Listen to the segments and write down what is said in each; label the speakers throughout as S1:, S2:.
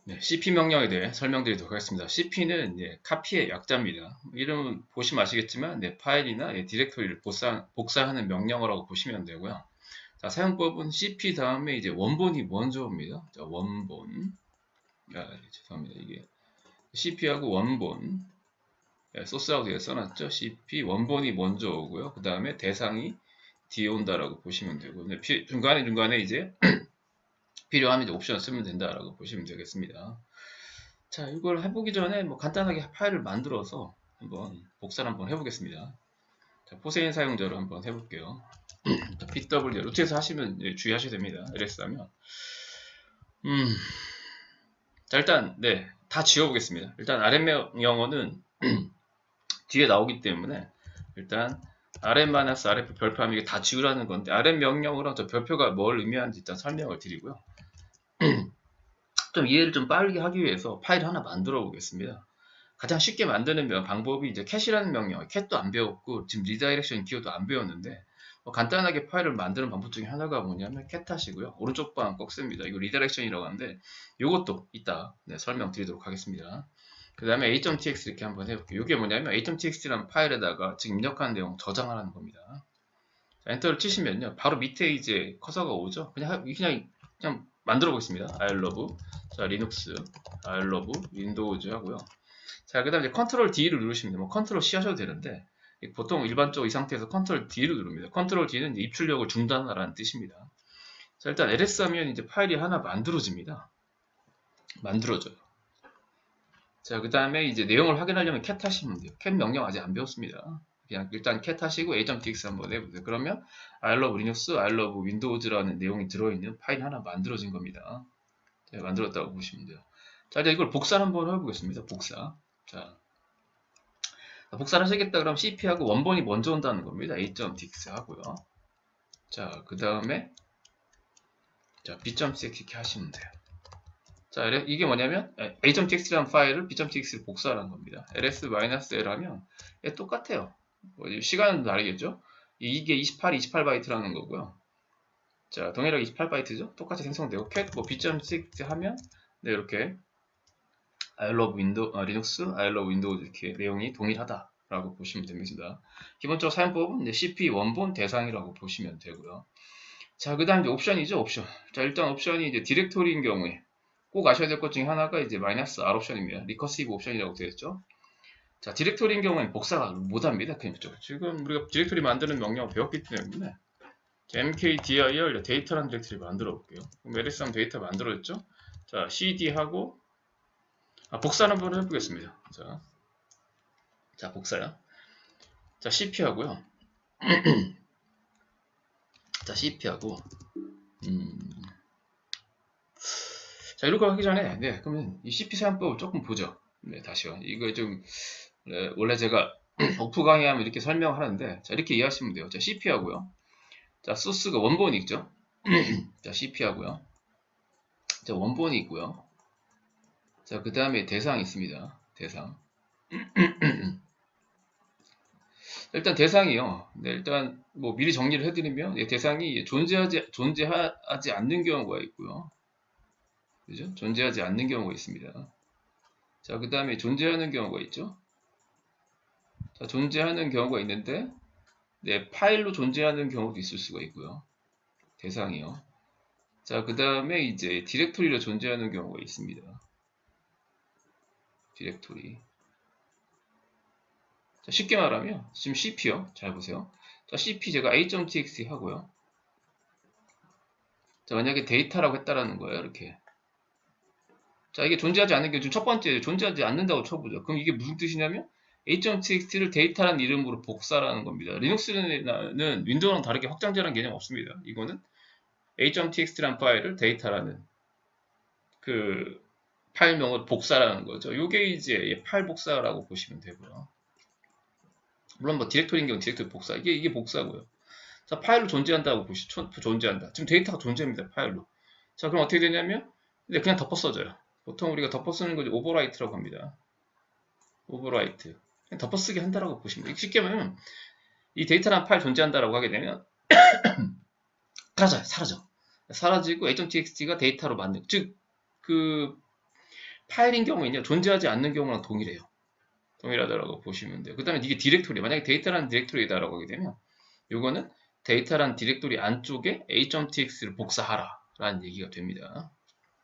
S1: 네, CP 명령에 대해 설명드리도록 하겠습니다. CP는 카피의 약자입니다. 이름은 보시면 아시겠지만 파일이나 디렉토리를 복사하는 명령어라고 보시면 되고요. 자, 사용법은 CP 다음에 이제 원본이 먼저입니다. 자, 원본. 죄송합니다. 이게 CP하고 원본. 소스라고 되어 써놨죠. CP 원본이 먼저 오고요. 그 다음에 대상이 뒤에 온다라고 보시면 되고, 중간에 이제 필요하면 이제 옵션을 쓰면 된다라고 보시면 되겠습니다. 자, 이걸 해보기 전에 간단하게 파일을 만들어서 한번 복사를 한번 해보겠습니다. 자, 포세인 사용자로 한번 해볼게요. BW 루트에서 하시면 주의하셔야 됩니다. LS 하면 자, 일단 다 지워보겠습니다. 일단 RM 뒤에 나오기 때문에 일단 RM-RF 별표하면 이게 다 지우라는 건데 RM 명령으로 저 별표가 뭘 의미하는지 일단 설명을 드리고요. 좀 이해를 좀 빠르게 하기 위해서 파일 하나 만들어 보겠습니다. 가장 쉽게 만드는 방법이 이제 캣이라는 명령, 캣도 안 배웠고 지금 리다이렉션 기호도 안 배웠는데 간단하게 파일을 만드는 방법 중에 하나가 뭐냐면 캣 하시고요. 오른쪽 방 꼭 씁니다. 이거 리다이렉션이라고 하는데 이것도 이따 설명드리도록 하겠습니다. 그 다음에 a.txt 이렇게 한번 해볼게요. 이게 뭐냐면 a.txt라는 파일에다가 지금 입력한 내용 저장하라는 겁니다. 자, 엔터를 치시면요. 바로 밑에 이제 커서가 오죠. 그냥 만들어 보겠습니다. I love, 자, 리눅스, I love, 윈도우즈 하고요. 자, 그 다음에 컨트롤 D를 누르시면 컨트롤 C 하셔도 되는데, 보통 일반적으로 이 상태에서 컨트롤 D를 누릅니다. 컨트롤 D는 입출력을 중단하라는 뜻입니다. 자, 일단 ls 하면 이제 파일이 하나 만들어집니다. 만들어져요. 자, 그 다음에 이제 내용을 확인하려면 cat 하시면 돼요. cat 명령 아직 안 배웠습니다. 그냥 일단 cat 하시고 a.txt 한번 해보세요. 그러면 I love Linux, I love Windows라는 내용이 들어있는 파일 하나 만들어진 겁니다. 자, 만들었다고 보시면 돼요. 자, 이제 이걸 복사를 한번 해보겠습니다. 복사. 자, 복사를 하시겠다 그러면 CP하고 원본이 먼저 온다는 겁니다. a.txt 하고요. 자, 그 다음에 자, b.txt 이렇게 하시면 돼요. 자, 이게 뭐냐면 a.txt라는 파일을 b.txt로 복사하는 겁니다. ls-l 하면 똑같아요. 시간은 다르겠죠? 이게 28바이트라는 거고요. 자, 동일하게 28바이트죠? 똑같이 생성되고 cat b.txt 하면 이렇게 I love Linux, I love Windows 이렇게 내용이 동일하다라고 보시면 됩니다. 기본적으로 사용법은 CP 원본 대상이라고 보시면 되고요. 자, 그 다음 이제 옵션이죠, 옵션. 자, 일단 옵션이 이제 디렉토리인 경우에 꼭 아셔야 될 것 중에 하나가 이제 -R 옵션입니다. 리커시브 옵션이라고 되어 있죠. 자, 디렉토리인 경우에는 복사가 못합니다. 지금 우리가 디렉토리 만드는 명령을 배웠기 때문에 mkdir 데이터라는 디렉토리 만들어 볼게요. 그럼 ls 하면 데이터 만들어졌죠. 자, cd하고 복사를 한번 해보겠습니다. 자, 복사요. 자, cp하고요. 자, cp하고 자, 이렇게 하기 전에 그러면 이 cp 사용법을 조금 보죠. 다시요. 이거 좀 원래 제가 오프 강의하면 이렇게 설명하는데 자, 이렇게 이해하시면 돼요. 자, cp하고요. 자, 소스가 원본이 있죠. 자, cp하고요. 자, 원본이 있고요. 자, 그 다음에 대상이 있습니다. 대상. 일단 대상이요. 일단 미리 정리를 해드리면 대상이 존재하지 않는 경우가 있고요. 그죠? 존재하지 않는 경우가 있습니다. 자, 그 다음에 존재하는 경우가 있죠. 자, 존재하는 경우가 있는데 파일로 존재하는 경우도 있을 수가 있고요. 대상이요. 자, 그 다음에 이제 디렉토리로 존재하는 경우가 있습니다. 디렉토리. 자, 쉽게 말하면 지금 cp요. 잘 보세요. 자, cp 제가 a.txt 하고요. 자, 만약에 데이터라고 했다라는 거예요. 이렇게. 자, 이게 존재하지 않는 게 첫 번째 존재하지 않는다고 쳐보죠. 그럼 이게 무슨 뜻이냐면 a.txt를 데이터라는 이름으로 복사라는 겁니다. 리눅스는 윈도우랑 다르게 확장자라는 개념 없습니다. 이거는 a.txt라는 파일을 데이터라는 그 파일명을 복사라는 거죠. 이게 이제 파일 복사라고 보시면 되고요. 물론 디렉토리인 경우 디렉토리 복사 이게 복사고요. 자, 파일로 존재한다고 보시죠. 존재한다. 지금 데이터가 존재합니다. 파일로. 자, 그럼 어떻게 되냐면 그냥 덮어 써져요. 보통 우리가 덮어 쓰는 거지 오버라이트라고 합니다. 오버라이트. 그냥 덮어 쓰게 한다라고 보시면 돼요. 쉽게 말하면 이 데이터라는 파일 존재한다라고 하게 되면 사라져. 사라지고 a.txt가 데이터로 만든 즉 그 파일인 경우에는요, 존재하지 않는 경우랑 동일해요. 동일하다라고 보시면 돼요. 그 다음에 이게 디렉토리, 만약에 데이터라는 디렉토리다라고 하게 되면 요거는 데이터란 디렉토리 안쪽에 a.tx를 복사하라 라는 얘기가 됩니다.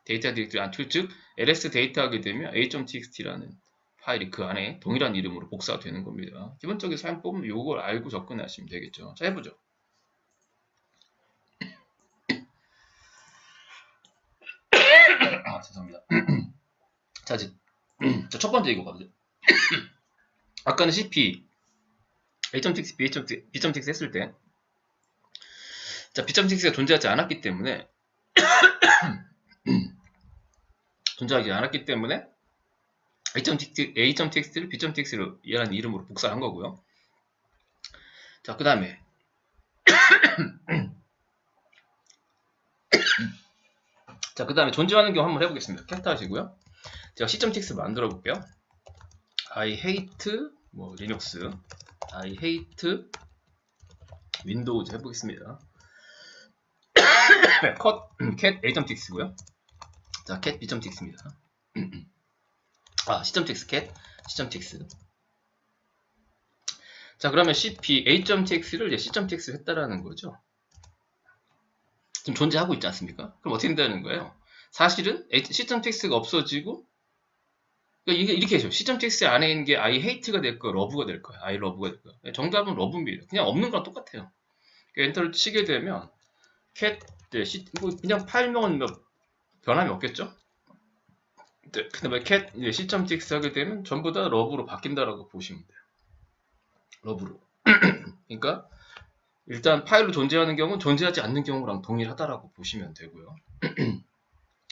S1: 데이터 디렉토리 안쪽, 즉 ls 데이터 하게 되면 a.txt라는 파일이 그 안에 동일한 이름으로 복사가 되는 겁니다. 기본적인 사용법은 요걸 알고 접근하시면 되겠죠. 자, 해보죠. 아, 죄송합니다. 자, 이제 첫 번째 이거거든요. 아까는 cp a.txt, b.txt 했을 때 자, b.txt가 존재하지 않았기 때문에 a.txt를 b.txt로 이라는 이름으로 복사한 거고요. 자, 그 다음에 자, 그 다음에 존재하는 경우 한번 해보겠습니다. cat 하시고요. 제가 c.txt 만들어 볼게요. I hate 뭐 리눅스, I hate 윈도우즈 해보겠습니다. cat a.tx고요. 자, cat b.tx입니다. 아, c.tx cat c.tx. 자, 그러면 cp a.tx를 이제 c.tx로 했다라는 거죠. 지금 존재하고 있지 않습니까? 그럼 어떻게 된다는 거예요? 사실은 c.tx가 없어지고, 그러니까 이렇게 해줘. c.tx 안에 있는 게 I hate가 될 거야, love가 될 거야, I love가 될 거야. 정답은 love입니다. 그냥 없는 거랑 똑같아요. 엔터를 치게 되면 cat 그냥 파일명은 뭐 변함이 없겠죠? 그 다음에 cat c.tx 하게 되면 전부 다 love로 바뀐다라고 보시면 돼요. love로. 그러니까 일단 파일로 존재하는 경우는 존재하지 않는 경우랑 동일하다라고 보시면 되고요.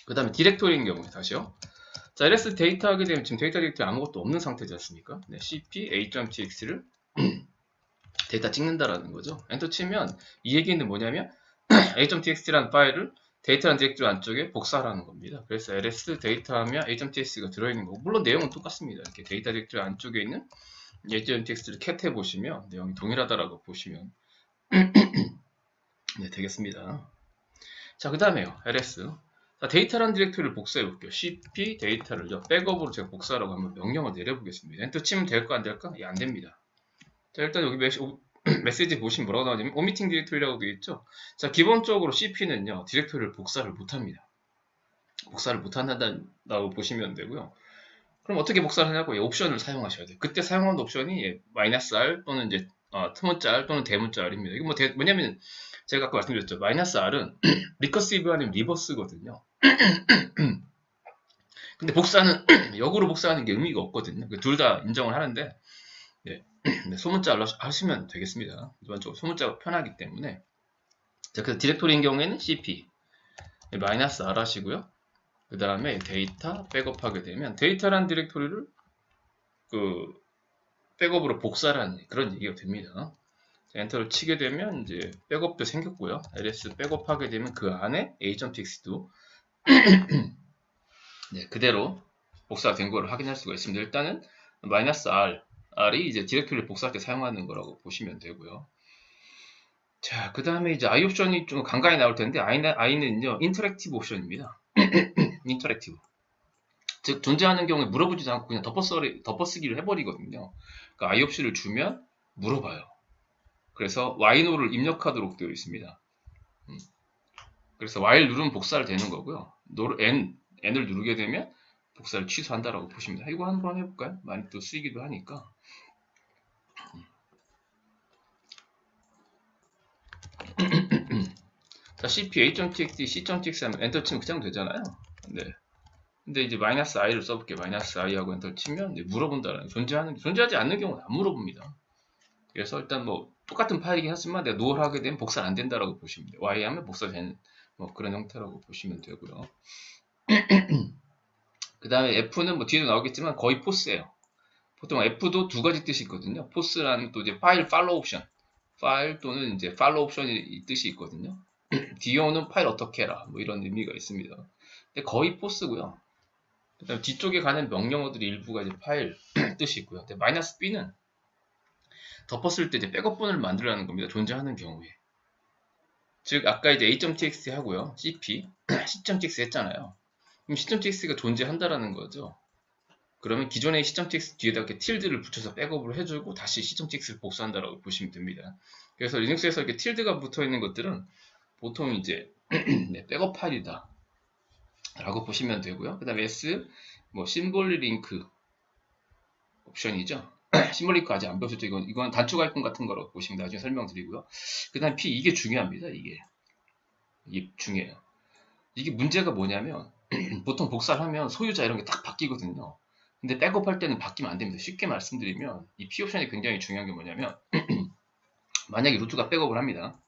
S1: 그 다음에 디렉토리인 경우에 다시요. 자, ls 데이터 하게 되면 지금 데이터 디렉토리 아무것도 없는 상태지 않습니까? 네, cp a.tx를 데이터 찍는다라는 거죠. 엔터 치면 이 얘기는 뭐냐면 a.txt라는 파일을 데이터라는 디렉토리 안쪽에 복사하라는 겁니다. 그래서 ls 데이터 하면 a.txt가 들어있는 거고, 물론 내용은 똑같습니다. 이렇게 데이터 디렉토리 안쪽에 있는 a.txt를 cat 해보시면 내용이 동일하다라고 보시면 네, 되겠습니다. 자, 그 다음에요. ls. 자, 데이터라는 디렉토리를 복사해 볼게요. cp 데이터를요. 백업으로 제가 복사하라고 한번 명령을 내려보겠습니다. 엔터 치면 될까 안 될까? 예, 안 됩니다. 자, 일단 여기 메시지 보시면 뭐라고 나오냐면 오미팅 디렉토리라고 되어 있죠. 자, 기본적으로 cp는요. 디렉토리를 복사를 못합니다. 복사를 못한다고 보시면 되고요. 그럼 어떻게 복사를 하냐고? 예, 옵션을 사용하셔야 돼요. 그때 사용하는 옵션이 예, -r 또는 이제 트문자 또는 대문자입니다. 이거 뭐냐면 제가 아까 말씀드렸죠. -r은 리커시브 아니면 리버스거든요. 근데 복사는 역으로 복사하는 게 의미가 없거든요. 둘 다 인정을 하는데 네, 소문자로 하시면 되겠습니다. 일반적으로 소문자가 편하기 때문에. 자, 그래서 디렉토리인 경우에는 cp -r 하시고요. 그 다음에 데이터 백업하게 되면 데이터란 디렉토리를 그 백업으로 복사라는 그런 얘기가 됩니다. 자, 엔터를 치게 되면 이제 백업도 생겼고요. ls 백업하게 되면 그 안에 a.txt도 네, 그대로 복사가 된 거를 확인할 수가 있습니다. 일단은 -r이 이제 디렉토리를 복사할 때 사용하는 거라고 보시면 되고요. 자, 그 다음에 이제 I 옵션이 좀 간간히 나올 텐데 I는요 인터랙티브 옵션입니다. 인터랙티브. 즉 존재하는 경우에 물어보지도 않고 그냥 덮어쓰기를 해버리거든요. 그러니까 I 옵션을 주면 물어봐요. 그래서 while를 입력하도록 되어 있습니다. 그래서 while 누르면 복사를 되는 거고요. n을 누르게 되면 복사를 취소한다라고 보시면 됩니다. 이거 한번 해볼까요? 많이 또 쓰이기도 하니까. 자, cp a.txt, c.txt 하면 엔터 치면 그냥 되잖아요. 네. 근데 이제 -i를 써볼게요. -i하고 엔터 치면 이제 물어본다는 존재하지 않는 경우는 안 물어봅니다. 그래서 일단 뭐 똑같은 파일이긴 하지만 내가 누월 하게 되면 복사는 안 된다라고 보시면 돼요. y 하면 복사되는 뭐 그런 형태라고 보시면 되고요. 그 다음에 f는 뭐 뒤에도 나오겠지만 거의 포스예요. 보통 f도 두 가지 뜻이 있거든요. 포스라는 또 이제 파일 팔로우 옵션, 파일 또는 이제 팔로우 옵션이 뜻이 있거든요. do는 파일 어떻게 해라 뭐 이런 의미가 있습니다. 근데 거의 포스고요. 그다음 뒤쪽에 가는 명령어들이 일부가 이제 파일 뜻이 있고요. 근데 -b는 덮었을 때 이제 백업본을 만들라는 겁니다. 존재하는 경우에. 즉 아까 이제 a.txt 하고요. cp c.txt 했잖아요. 그럼 시점.txt가 존재한다라는 거죠. 그러면 기존의 시점.txt 뒤에다 이렇게 틸드를 붙여서 백업을 해주고 다시 시점.txt를 복사한다라고 보시면 됩니다. 그래서 리눅스에서 이렇게 틸드가 붙어 있는 것들은 보통 이제 네, 백업 파일이다 라고 보시면 되고요. 그 다음에 S 뭐 심볼 링크 옵션이죠. 심볼 링크 아직 안 배우셨죠? 이건 단축 아이콘 같은 거라고 보시면 나중에 설명드리고요. 그 다음 P 이게 중요합니다. 이게 중요해요. 이게 문제가 뭐냐면 보통 복사를 하면 소유자 이런 게 딱 바뀌거든요. 근데 백업할 때는 바뀌면 안 됩니다. 쉽게 말씀드리면 이 P 옵션이 굉장히 중요한 게 뭐냐면 만약에 루트가 백업을 합니다.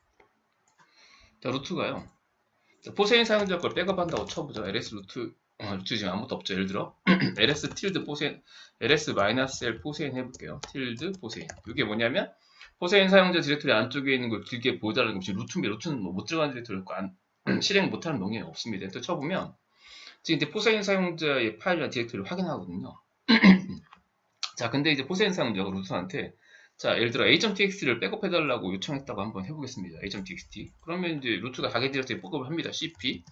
S1: 자, 루트가요. 포세인 사용자 걸 백업한다고 쳐보죠. ls 루트 지금 아무것도 없죠. 예를 들어 ls 틸드 포세인 ls-l 포세인 해볼게요. 틸드 포세인. 이게 뭐냐면 포세인 사용자 디렉토리 안쪽에 있는 걸 길게 보여달라는 것이 루트인데 루트는 뭐 못 들어가는 디렉토리고 실행 못하는 명령이 없습니다. 또 쳐보면 지금 이제 포세인 사용자의 파일이나 디렉토리를 확인하거든요. 자, 근데 이제 포세인 사용자가 루트한테 자, 예를 들어 a.txt를 백업해달라고 요청했다고 한번 해보겠습니다. a.txt. 그러면 이제 루트가 자기 디렉토리 백업을 합니다. cp.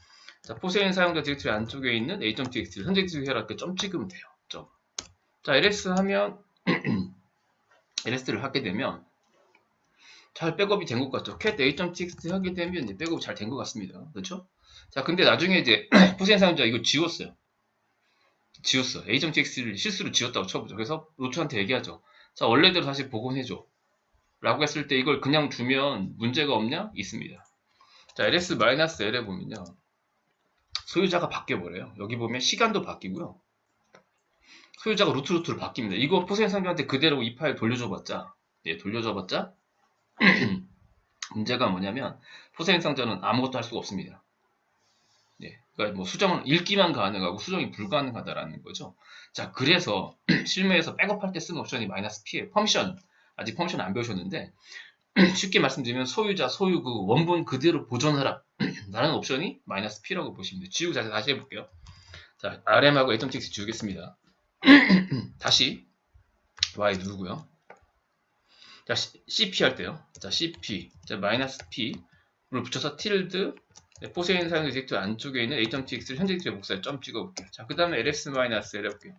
S1: 자, 포세인 사용자 디렉토리 안쪽에 있는 a.txt를 현재 디렉토리라 이렇게 점 찍으면 돼요. 점. 자, ls 하면 ls를 하게 되면 잘 백업이 된 것 같죠. cat a.txt 하게 되면 이제 백업이 잘 된 것 같습니다. 그렇죠? 자, 근데 나중에 이제 포세인 사용자 이거 지웠어요. a.txt를 실수로 지웠다고 쳐보죠. 그래서 루트한테 얘기하죠. 자, 원래대로 다시 복원해줘. 라고 했을 때 이걸 그냥 주면 문제가 없냐? 있습니다. 자, ls-l에 보면요. 소유자가 바뀌어버려요. 여기 보면 시간도 바뀌고요. 소유자가 루트로 바뀝니다. 이거 포세인 상자한테 그대로 이 파일 돌려줘봤자, 예, 돌려줘봤자, 문제가 뭐냐면, 포세인 상자는 아무것도 할 수가 없습니다. 예, 그러니까 뭐 수정은 읽기만 가능하고 수정이 불가능하다라는 거죠. 자, 그래서 실무에서 백업할 때 쓰는 옵션이 -p예요. 펑션. 아직 펑션 안 배우셨는데, 쉽게 말씀드리면 소유자, 소유 그 원본 그대로 보존하라 라는 옵션이 -p라고 보시면 돼요. 지우고 다시 해볼게요. 자, rm하고 a.txt 지우겠습니다. 다시 y 누르고요. 자, cp 할 때요. 자, cp, 자, -p를 붙여서 틸드 포세인 사용 디렉토리 안쪽에 있는 a.tx를 현재 디렉토리 복사에 점 찍어볼게요. 자, 그 다음에 ls-l 해볼게요.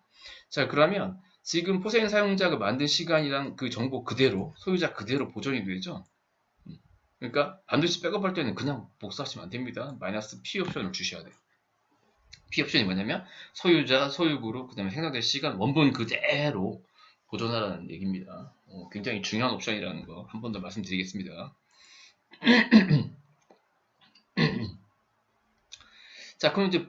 S1: 자, 그러면 지금 포세인 사용자가 만든 시간이랑 그 정보 그대로 소유자 그대로 보존이 되죠. 그러니까 반드시 백업할 때는 그냥 복사하시면 안 됩니다. -p 옵션을 주셔야 돼요. p 옵션이 뭐냐면 소유자, 소유그룹, 그 다음에 생성된 시간 원본 그대로 보존하라는 얘기입니다. 굉장히 중요한 옵션이라는 거 한 번 더 말씀드리겠습니다. 자, 그럼 이제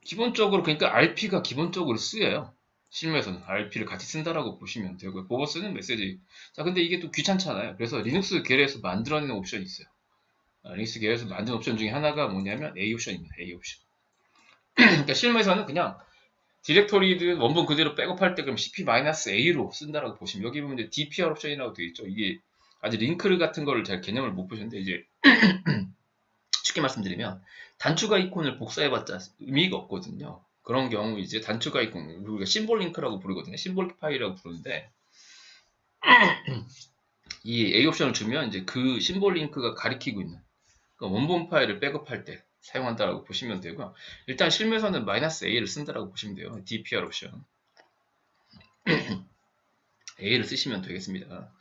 S1: 기본적으로 그러니까 RP가 기본적으로 쓰여요. 실무에서는 RP를 같이 쓴다라고 보시면 되고요. 보고 쓰는 메시지. 자, 근데 이게 또 귀찮잖아요. 그래서 리눅스 계열에서 만들어내는 옵션이 있어요. 리눅스 계열에서 만든 옵션 중에 하나가 뭐냐면 A 옵션입니다. A 옵션. 그러니까 실무에서는 그냥 디렉토리든 원본 그대로 백업할 때 그럼 cp-a로 쓴다라고 보시면 여기 보면 이제 dpr 옵션이라고 되어 있죠. 이게 아직 링크 같은 거를 잘 개념을 못 보셨는데 이제 쉽게 말씀드리면 단축 아이콘을 복사해봤자 의미가 없거든요. 그런 경우 이제 단축 아이콘 우리가 심볼 링크라고 부르거든요. 심볼 파일이라고 부르는데 이 A 옵션을 주면 이제 그 심볼 링크가 가리키고 있는 그러니까 원본 파일을 백업할 때 사용한다라고 보시면 되고요. 일단 실무에서는 -a를 쓴다라고 보시면 돼요. dpr 옵션 a를 쓰시면 되겠습니다.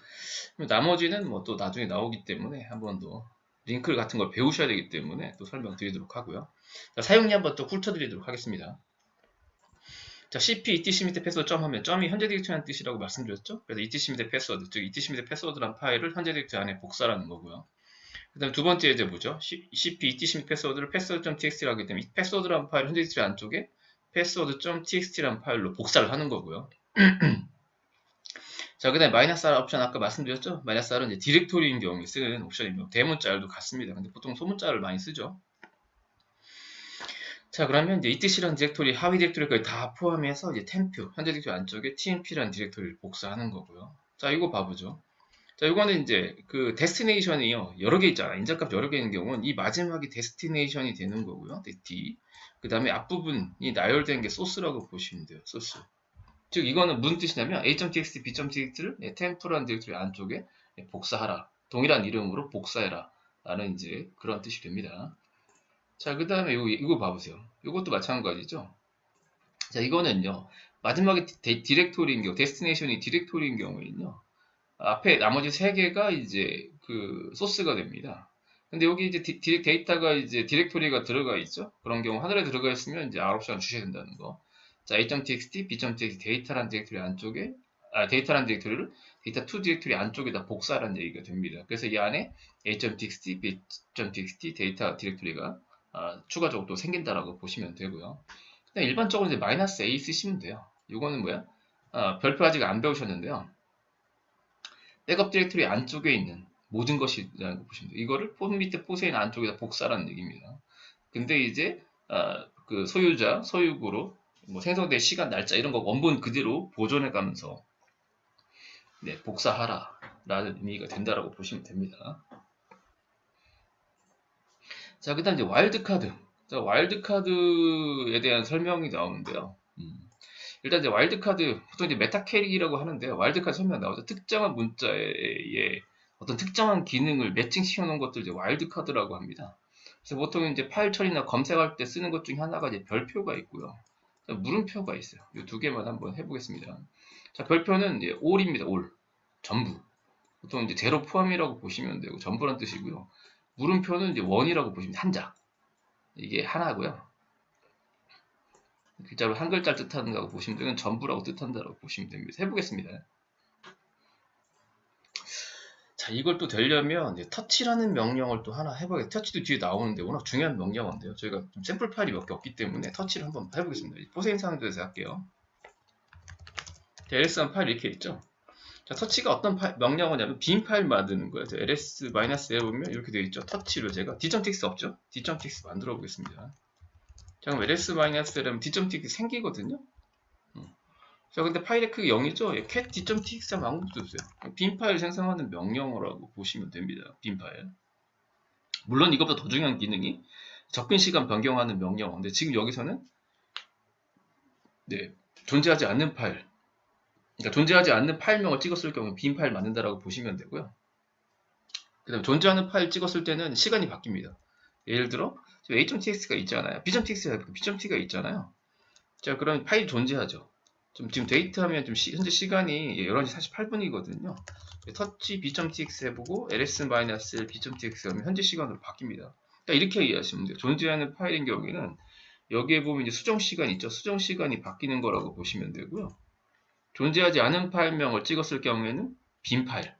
S1: 나머지는 뭐 또 나중에 나오기 때문에 한 번 더 링크 같은 걸 배우셔야 되기 때문에 또 설명드리도록 하고요. 자, 사용리 한번 또 훑어드리도록 하겠습니다. 자, cp etc 밑에 패스워드 점 하면 점이 현재 디렉토리라는 뜻이라고 말씀드렸죠. 그래서 etc 밑에 패스워드, 즉 etc 밑에 패스워드란 파일을 현재 디렉토리 안에 복사라는 거고요. 그 다음에 두 번째 이제 뭐죠? cp etc 밑 패스워드를 패스워드.txt라고 하기 때문에 패스워드라는 파일 현재 디렉토리 안쪽에 패스워드.txt라는 파일로 복사를 하는 거고요. 자, 그 다음에 -r 옵션 아까 말씀드렸죠? -r은 이제 디렉토리인 경우에 쓰는 옵션입니다. 대문자 R도 같습니다. 근데 보통 소문자를 많이 쓰죠. 자, 그러면 이제 etc라는 디렉토리, 하위 디렉토리까지 다 포함해서 이제 temp, 현재 디렉토리 안쪽에 tmp라는 디렉토리를 복사하는 거고요. 자, 이거 봐보죠. 자, 이거는 이제 그 데스티네이션이요. 여러 개 있잖아. 인자값 여러 개 있는 경우는 이 마지막이 데스티네이션이 되는 거고요. D. 그 다음에 앞부분이 나열된 게 소스라고 보시면 돼요. 소스. 즉 이거는 무슨 뜻이냐면 a.txt, b.txt를 temp라는 디렉토리 안쪽에 복사하라. 동일한 이름으로 복사해라. 라는 이제 그런 뜻이 됩니다. 자, 그 다음에 이거 봐보세요. 이것도 마찬가지죠. 자, 이거는요. 마지막에 디렉토리인 경우, 데스티네이션이 디렉토리인 경우에는요. 앞에 나머지 세 개가 이제 그 소스가 됩니다. 근데 여기 이제 데이터가 이제 디렉토리가 들어가 있죠. 그런 경우 하늘에 들어가 있으면 이제 R 옵션을 주셔야 된다는 거. 자, a.txt, b.txt 데이터란 디렉토리 안쪽에 데이터란 디렉토리를 데이터2 디렉토리 안쪽에다 복사하라는 얘기가 됩니다. 그래서 이 안에 a.txt, b.txt 데이터 디렉토리가 추가적으로 또 생긴다라고 보시면 되고요. 그냥 일반적으로 이제 -a 쓰시면 돼요. 이거는 뭐야? 별표 아직 안 배우셨는데요. 백업 디렉토리 안쪽에 있는 모든 것이라는 거 보시면 돼요. 이거를 폼 밑에 포세인 안쪽에다 복사라는 얘기입니다. 근데 이제 그 소유자, 소유구로 뭐 생성된 시간, 날짜 이런 거 원본 그대로 보존해 가면서 네, 복사하라 라는 의미가 된다라고 보시면 됩니다. 자, 그 다음 이제 와일드카드. 자, 와일드카드에 대한 설명이 나오는데요. 일단 이제 와일드카드, 보통 이제 메타캐릭이라고 하는데요. 와일드카드 설명 나오죠. 특정한 문자에 어떤 특정한 기능을 매칭시켜 놓은 것들 이제 와일드카드라고 합니다. 그래서 보통 이제 파일 처리나 검색할 때 쓰는 것 중에 하나가 이제 별표가 있고요. 물음표가 있어요. 이 두 개만 한번 해보겠습니다. 자, 별표는 이제 all입니다. all. 전부. 보통 이제 제로 포함이라고 보시면 되고, 전부란 뜻이고요. 물음표는 이제 원이라고 보시면 한자. 이게 하나고요. 글자로 한 글자를 뜻하는 거라고 보시면 되고, 전부라고 뜻한다고 보시면 됩니다. 해보겠습니다. 자, 이걸 또 되려면 이제 터치라는 명령을 또 하나 해봐야겠어요. 터치도 뒤에 나오는데 워낙 중요한 명령어인데요. 저희가 좀 샘플 파일이 몇 개 없기 때문에 터치를 한번 해보겠습니다. 포세인 상황에서 할게요. ls1 파일 이렇게 있죠. 자, 터치가 어떤 명령어냐면 빈 파일 만드는 거예요. ls-에 보면 이렇게 되어 있죠. 터치로 제가 d.txt 없죠? d.txt 만들어 보겠습니다. 자, 그럼 ls-l하면 d.txt 생기거든요. 자, 근데 파일의 크기 0이죠? cat d.txt 하면 아무것도 없어요. 빈 파일 생성하는 명령어라고 보시면 됩니다. 빈 파일. 물론 이것보다 더 중요한 기능이 접근 시간 변경하는 명령어인데 지금 여기서는 네, 존재하지 않는 파일, 그러니까 존재하지 않는 파일명을 찍었을 경우 빈 파일 만든다라고 보시면 되고요. 그 다음에 존재하는 파일 찍었을 때는 시간이 바뀝니다. 예를 들어 a.txt가 있잖아요. b.tx가 있잖아요. 자, 그럼 파일이 존재하죠. 지금 데이트 하면 현재 시간이 11시 48분이거든요. 터치 b.tx 해보고 ls-l b.tx 하면 현재 시간으로 바뀝니다. 그러니까 이렇게 이해하시면 돼요. 존재하는 파일인 경우에는 여기에 보면 이제 수정 시간 있죠. 수정 시간이 바뀌는 거라고 보시면 되고요. 존재하지 않은 파일명을 찍었을 경우에는 빈 파일,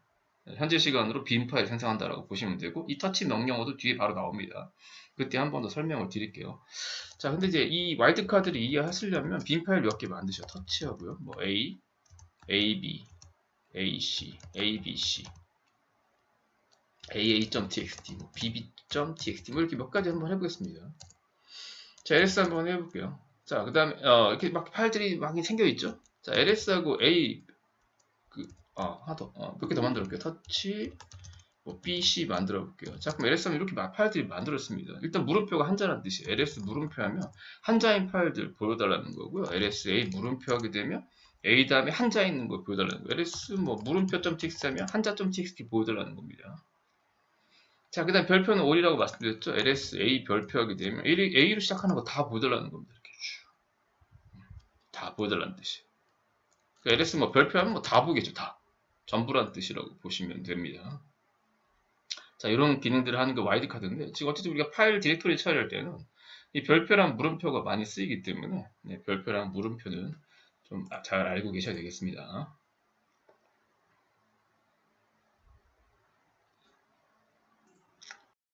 S1: 현재 시간으로 빈 파일 생성한다라고 보시면 되고, 이 터치 명령어도 뒤에 바로 나옵니다. 그때 한 번 더 설명을 드릴게요. 자, 근데 이제 이 와일드카드를 이해하시려면 빈 파일 몇 개 만드셔. 터치하고요. 뭐 A, AB, AC, ABC, AA.txt, 뭐 BB.txt, 뭐 이렇게 몇 가지 한번 해보겠습니다. 자, ls 한번 해볼게요. 자, 그 다음에 이렇게 막 파일들이 막 생겨 있죠. 자, ls하고 A 하나 더, 몇 개 더 만들어 볼게요. 터치, 뭐 BC 만들어 볼게요. 자, 그럼 ls 하면 이렇게 파일들이 만들었습니다. 일단 물음표가 한자라는 뜻이에요. ls 물음표 하면 한자인 파일들 보여달라는 거고요. ls A 물음표 하게 되면 A 다음에 한자 있는 거 보여달라는 거예요. ls 뭐 물음표.txt 하면 한자.txt 보여달라는 겁니다. 자, 그 다음 별표는 all이라고 말씀드렸죠. ls A 별표 하게 되면 A로 시작하는 거 다 보여달라는 겁니다. 이렇게 쭉. 다 보여달라는 뜻이에요. ls 뭐 별표 하면 뭐 다 보겠죠. 다. 전부란 뜻이라고 보시면 됩니다. 자, 이런 기능들을 하는 게 와일드카드인데, 지금 어쨌든 우리가 파일 디렉토리 처리할 때는 이 별표랑 물음표가 많이 쓰이기 때문에 별표랑 물음표는 좀 잘 알고 계셔야 되겠습니다.